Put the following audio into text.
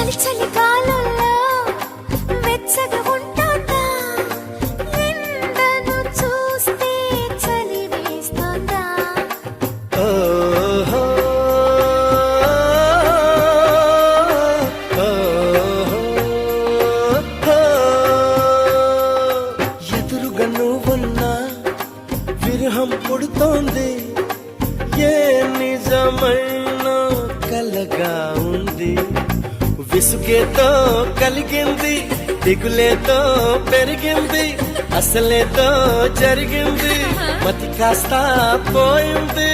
చలి చలి కాలంలో వెచ్చగా ఉంటుందా, ఎండను చూస్తే చలి వేస్తుందా. ఓహో, ఎదురుగా నువ్వున్నా విరహం పుడుతోంది, ఏ నిజమైన కలగా ఉంది. విసుగేతో కలిగింది, దిగులేతో పెరిగింది, అసలేతో జరిగింది, మతి కాస్త పోయింది.